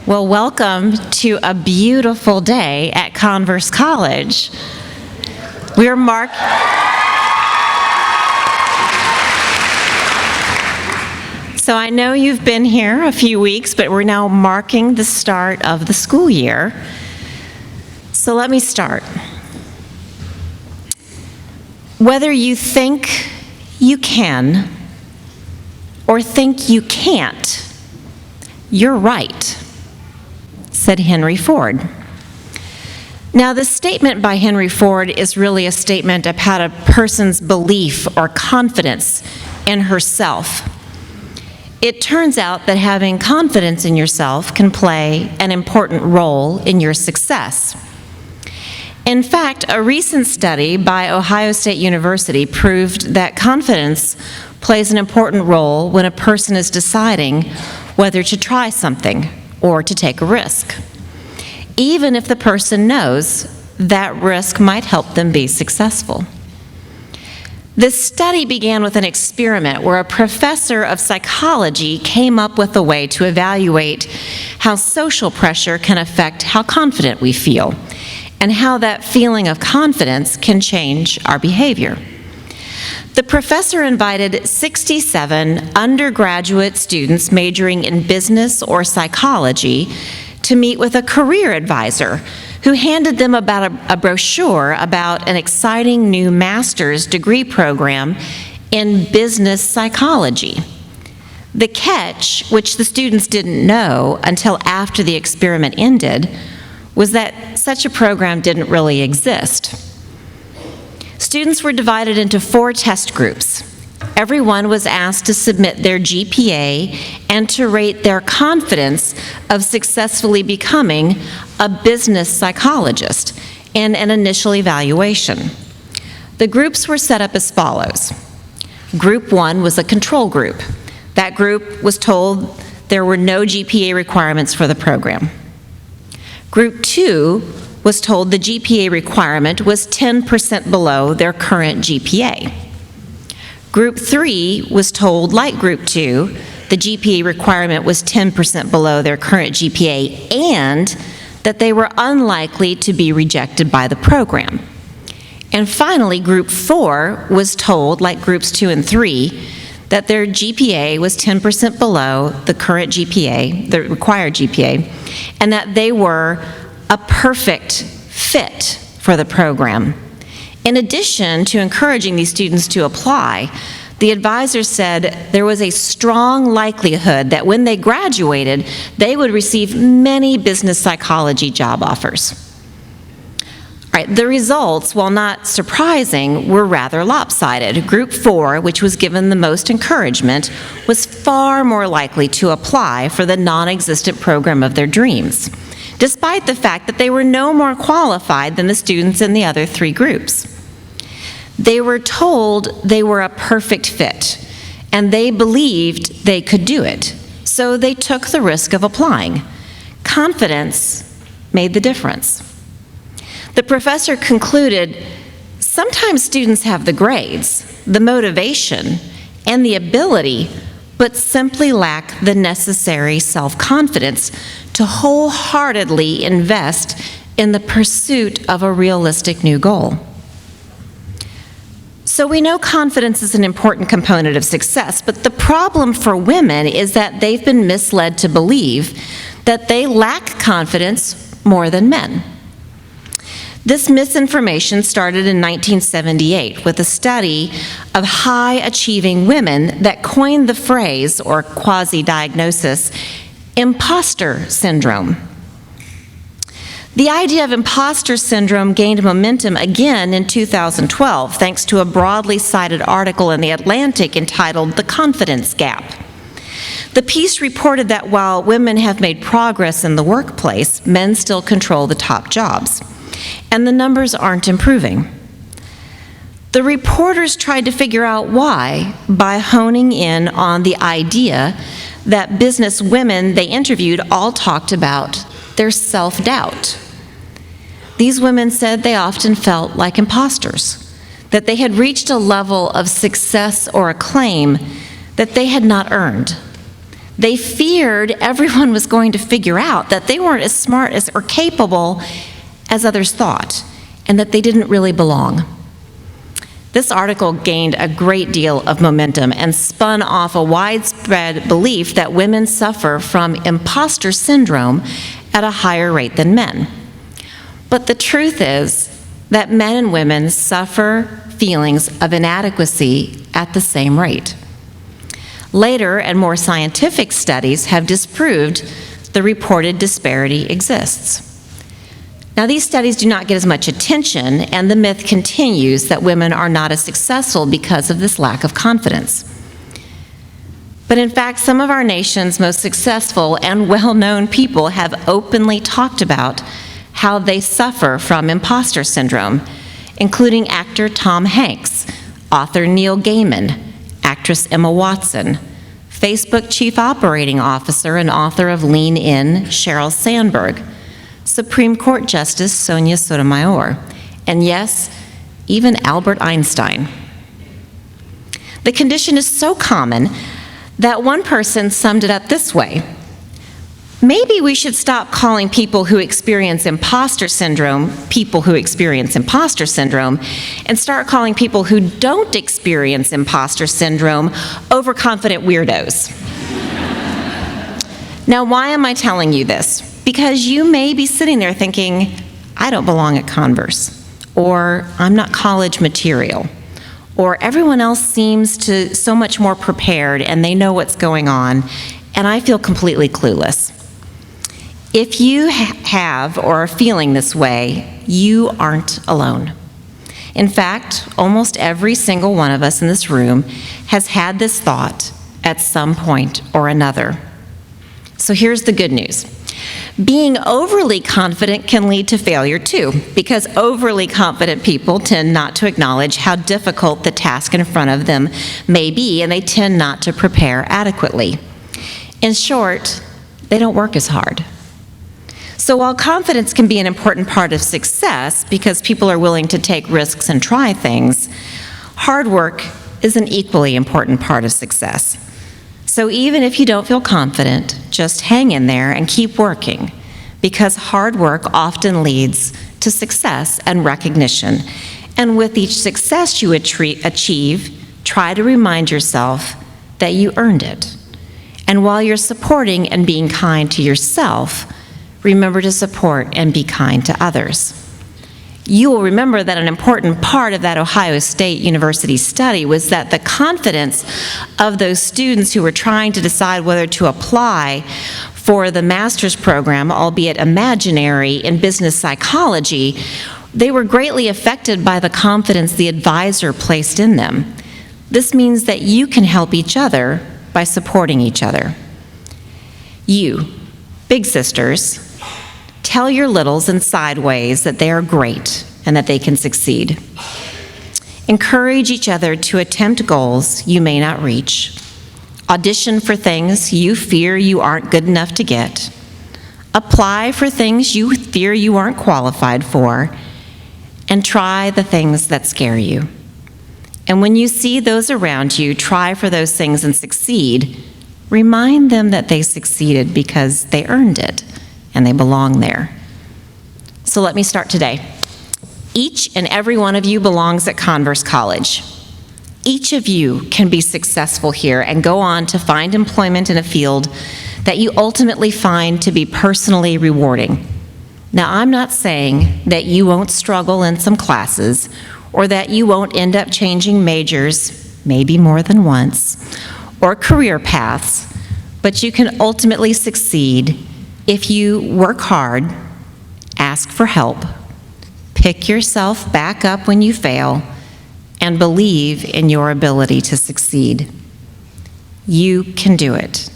Well, welcome to a beautiful day at Converse College. We're So I know you've been here a few weeks, but we're now marking the start of the school year. So let me start. Whether you think you can or think you can't, you're right, said Henry Ford. Now, this statement by Henry Ford is really a statement about a person's belief or confidence in herself. It turns out that having confidence in yourself can play an important role in your success. In fact, a recent study by Ohio State University proved that confidence plays an important role when a person is deciding whether to try something or to take a risk, even if the person knows that risk might help them be successful. This study began with an experiment where a professor of psychology came up with a way to evaluate how social pressure can affect how confident we feel and how that feeling of confidence can change our behavior. The professor invited 67 undergraduate students majoring in business or psychology to meet with a career advisor who handed them a brochure about an exciting new master's degree program in business psychology. The catch, which the students didn't know until after the experiment ended, was that such a program didn't really exist. Students were divided into 4 test groups. Everyone was asked to submit their GPA and to rate their confidence of successfully becoming a business psychologist in an initial evaluation. The groups were set up as follows. Group 1 was a control group. That group was told there were no GPA requirements for the program. Group 2 was told the GPA requirement was 10% below their current GPA. Group 3 was told, like Group 2, the GPA requirement was 10% below their current GPA and that they were unlikely to be rejected by the program. And finally, Group 4 was told, like Groups 2 and 3, that their GPA was 10% below the current GPA, the required GPA, and that they were a perfect fit for the program. In addition to encouraging these students to apply, the advisor said there was a strong likelihood that when they graduated, they would receive many business psychology job offers. All right, the results, while not surprising, were rather lopsided. Group 4, which was given the most encouragement, was far more likely to apply for the non-existent program of their dreams, despite the fact that they were no more qualified than the students in the other 3 groups. They were told they were a perfect fit, and they believed they could do it, so they took the risk of applying. Confidence made the difference. The professor concluded, sometimes students have the grades, the motivation, and the ability, but simply lack the necessary self-confidence to wholeheartedly invest in the pursuit of a realistic new goal. So we know confidence is an important component of success, but the problem for women is that they've been misled to believe that they lack confidence more than men. This misinformation started in 1978 with a study of high-achieving women that coined the phrase, or quasi-diagnosis, imposter syndrome. The idea of imposter syndrome gained momentum again in 2012 thanks to a broadly cited article in The Atlantic entitled "The Confidence Gap." The piece reported that while women have made progress in the workplace, men still control the top jobs, and the numbers aren't improving. The reporters tried to figure out why by honing in on the idea that business women they interviewed all talked about their self-doubt. These women said they often felt like imposters, that they had reached a level of success or acclaim that they had not earned. They feared everyone was going to figure out that they weren't as smart as or capable as others thought, and that they didn't really belong. This article gained a great deal of momentum and spun off a widespread belief that women suffer from imposter syndrome at a higher rate than men. But the truth is that men and women suffer feelings of inadequacy at the same rate. Later and more scientific studies have disproved the reported disparity exists. Now, these studies do not get as much attention, and the myth continues that women are not as successful because of this lack of confidence. But in fact, some of our nation's most successful and well-known people have openly talked about how they suffer from imposter syndrome, including actor Tom Hanks, author Neil Gaiman, actress Emma Watson, Facebook Chief Operating Officer and author of Lean In, Sheryl Sandberg, Supreme Court Justice Sonia Sotomayor, and yes, even Albert Einstein. The condition is so common that one person summed it up this way: maybe we should stop calling people who experience imposter syndrome and start calling people who don't experience imposter syndrome overconfident weirdos. Now, why am I telling you this? Because you may be sitting there thinking, I don't belong at Converse, or I'm not college material, or everyone else seems to so much more prepared and they know what's going on, and I feel completely clueless. If you have or are feeling this way, you aren't alone. In fact, almost every single one of us in this room has had this thought at some point or another. So here's the good news. Being overly confident can lead to failure too, because overly confident people tend not to acknowledge how difficult the task in front of them may be, and they tend not to prepare adequately. In short, they don't work as hard. So while confidence can be an important part of success because people are willing to take risks and try things, hard work is an equally important part of success. So even if you don't feel confident, just hang in there and keep working, because hard work often leads to success and recognition. And with each success you achieve, try to remind yourself that you earned it. And while you're supporting and being kind to yourself, remember to support and be kind to others. You will remember that an important part of that Ohio State University study was that the confidence of those students who were trying to decide whether to apply for the master's program, albeit imaginary, in business psychology, they were greatly affected by the confidence the advisor placed in them. This means that you can help each other by supporting each other. You, big sisters, tell your littles in side ways that they are great and that they can succeed. Encourage each other to attempt goals you may not reach. Audition for things you fear you aren't good enough to get. Apply for things you fear you aren't qualified for. And try the things that scare you. And when you see those around you try for those things and succeed, remind them that they succeeded because they earned it and they belong there. So let me start today. Each and every one of you belongs at Converse College. Each of you can be successful here and go on to find employment in a field that you ultimately find to be personally rewarding. Now, I'm not saying that you won't struggle in some classes or that you won't end up changing majors, maybe more than once, or career paths, but you can ultimately succeed if you work hard, ask for help, pick yourself back up when you fail, and believe in your ability to succeed. You can do it.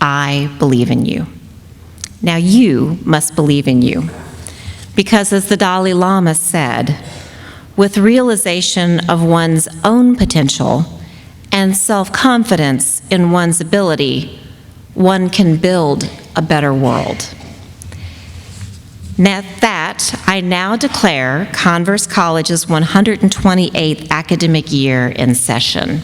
I believe in you. Now you must believe in you, because as the Dalai Lama said, with realization of one's own potential and self-confidence in one's ability, one can build a better world. Now that, I now declare Converse College's 128th academic year in session.